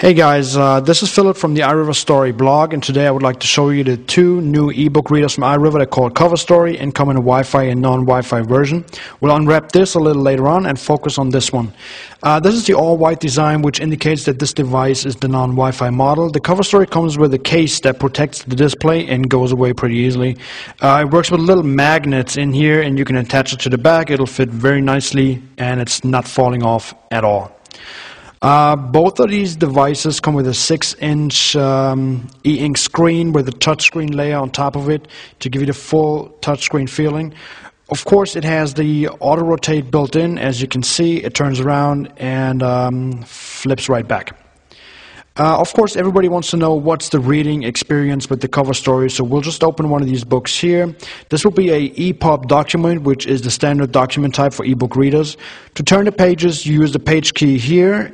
Hey guys, this is Philip from the iriver Story blog, and today I would like to show you the two new ebook readers from iriver. They're called Coverstory and come in a Wi-Fi and non-Wi-Fi version. We'll unwrap this a little later on and focus on this one. This is the all-white design, which indicates that this device is the non-Wi-Fi model. The Coverstory comes with a case that protects the display and goes away pretty easily. It works with little magnets in here, and you can attach it to the back. It'll fit very nicely, and it's not falling off at all. Both of these devices come with a 6-inch e-ink screen with a touchscreen layer on top of it to give you the full touchscreen feeling. Of course, it has the auto-rotate built in. As you can see, it turns around and flips right back. Of course, everybody wants to know what's the reading experience with the Coverstory, so we'll just open one of these books here. This will be a EPUB document, which is the standard document type for ebook readers. To turn the pages, you use the page key here,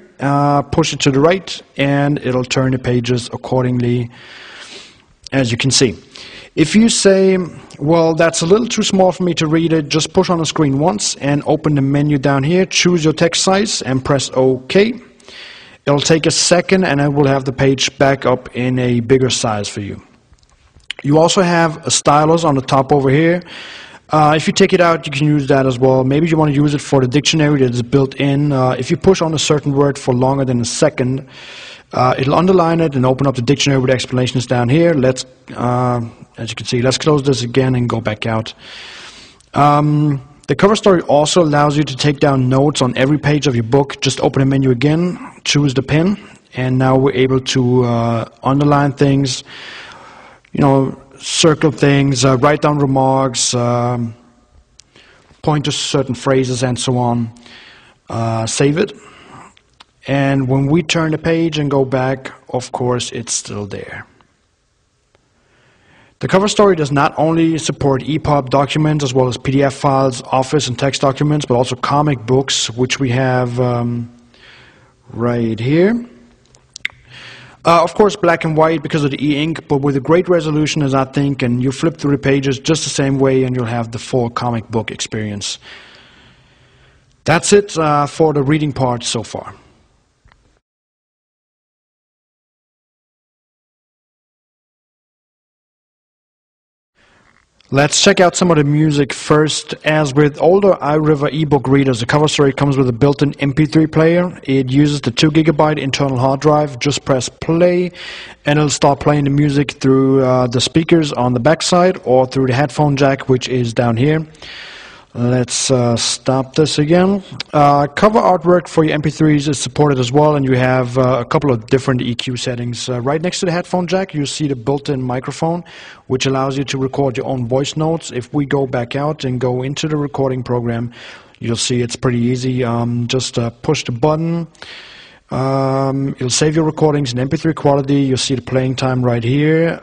push it to the right, and it'll turn the pages accordingly, as you can see. If you say, well, that's a little too small for me to read it, just push on the screen once and open the menu down here, choose your text size, and press OK. It'll take a second and it will have the page back up in a bigger size for you. You also have a stylus on the top over here. If you take it out, you can use that as well. Maybe you want to use it for the dictionary that is built in. If you push on a certain word for longer than a second, it'll underline it and open up the dictionary with explanations down here. Let's, as you can see, let's close this again and go back out. The Coverstory also allows you to take down notes on every page of your book. Just open the menu again, choose the pen, and now we're able to underline things, circle things, write down remarks, point to certain phrases, and so on. Save it. And when we turn the page and go back, of course, it's still there. The Coverstory does not only support EPUB documents as well as PDF files, Office and text documents, but also comic books, which we have right here. Of course, black and white because of the e-ink, but with a great resolution, as I think, and you flip through the pages just the same way, and you'll have the full comic book experience. That's it for the reading part so far. Let's check out some of the music first. As with older iriver ebook readers, the Coverstory comes with a built-in MP3 player. It uses the 2 GB internal hard drive. Just press play and it'll start playing the music through the speakers on the back side or through the headphone jack, which is down here. Let's stop this again. Cover artwork for your MP3s is supported as well, and you have a couple of different EQ settings. Right next to the headphone jack, you see the built-in microphone, which allows you to record your own voice notes. If we go back out and go into the recording program, you'll see it's pretty easy. Just push the button. It'll save your recordings in MP3 quality. You'll see the playing time right here.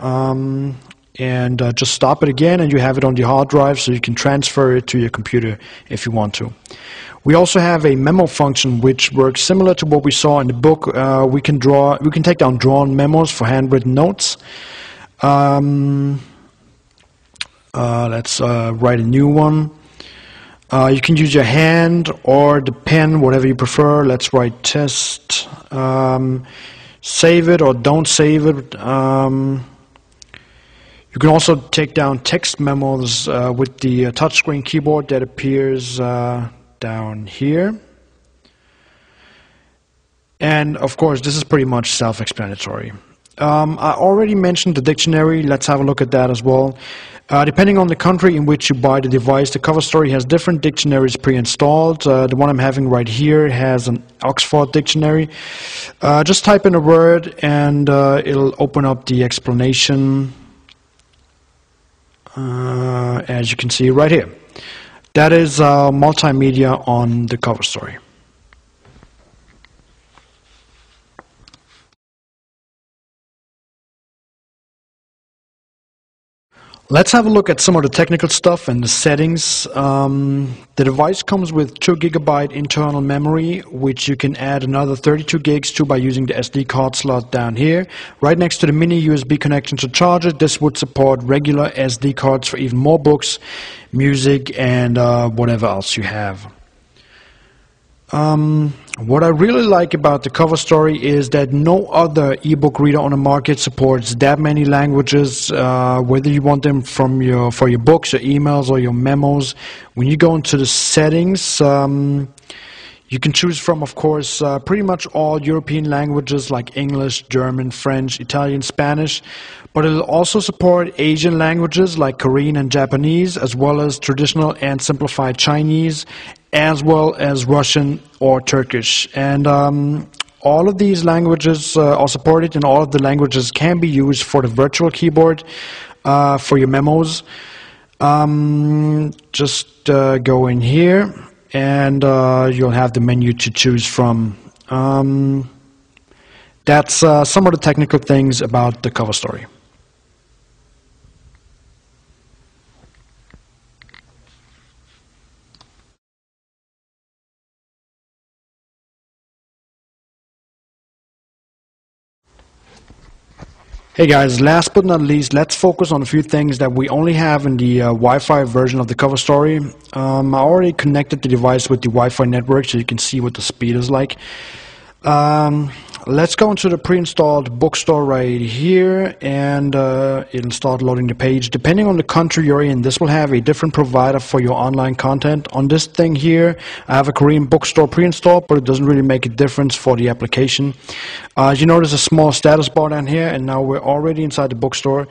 And just stop it again and you have it on the hard drive, so you can transfer it to your computer if you want to. We also have a memo function which works similar to what we saw in the book. We can take down drawn memos for handwritten notes. Let's write a new one. You can use your hand or the pen, whatever you prefer. Let's write test. Save it or don't save it. You can also take down text memos with the touchscreen keyboard that appears down here. And of course, this is pretty much self-explanatory. I already mentioned the dictionary. Let's have a look at that as well. Depending on the country in which you buy the device, the Coverstory has different dictionaries pre-installed. The one I'm having right here has an Oxford dictionary. Just type in a word and it'll open up the explanation. As you can see right here. That is multimedia on the Coverstory. Let's have a look at some of the technical stuff and the settings. The device comes with 2 GB internal memory, which you can add another 32 gigs to by using the SD card slot down here. Right next to the mini USB connection to charge it, this would support regular SD cards for even more books, music, and whatever else you have. What I really like about the cover story is that no other ebook reader on the market supports that many languages, whether you want them from for your books, your emails, or your memos. When you go into the settings, you can choose from, of course, pretty much all European languages like English, German, French, Italian, Spanish, but it'll also support Asian languages like Korean and Japanese, as well as traditional and simplified Chinese, as well as Russian or Turkish. And all of these languages are supported, and all of the languages can be used for the virtual keyboard for your memos. Just go in here, and you'll have the menu to choose from. That's some of the technical things about the cover story. Hey guys, last but not least, let's focus on a few things that we only have in the Wi-Fi version of the cover story. I already connected the device with the Wi-Fi network so you can see what the speed is like. Let's go into the pre-installed bookstore right here, and it'll start loading the page. Depending on the country you're in, this will have a different provider for your online content. On this thing here, I have a Korean bookstore pre-installed, but it doesn't really make a difference for the application. As you notice, a small status bar down here, and now we're already inside the bookstore.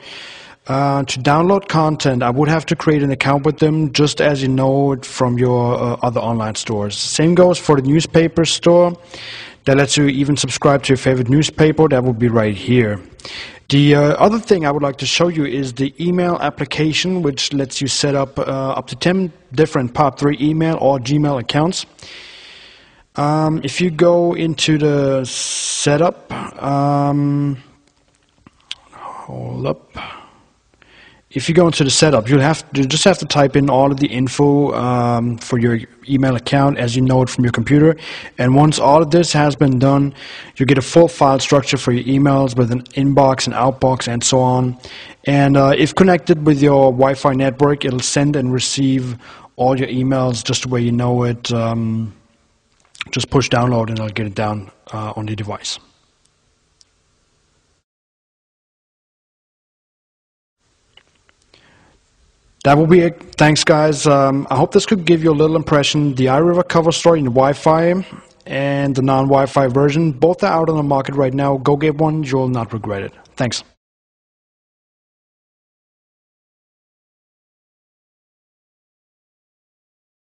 To download content, I would have to create an account with them, just as you know it from your other online stores. Same goes for the newspaper store. That lets you even subscribe to your favorite newspaper. That will be right here. The other thing I would like to show you is the email application, which lets you set up up to 10 different POP3 email or Gmail accounts. If you go into the setup, hold up. If you go into the setup, you just have to type in all of the info for your email account as you know it from your computer. And once all of this has been done, you get a full file structure for your emails with an inbox and outbox and so on. And if connected with your Wi-Fi network, it'll send and receive all your emails just the way you know it. Just push download and it'll get it down on the device. That will be it. Thanks, guys. I hope this could give you a little impression. The iriver cover story in the Wi-Fi and the non-Wi-Fi version, both are out on the market right now. Go get one. You'll not regret it. Thanks.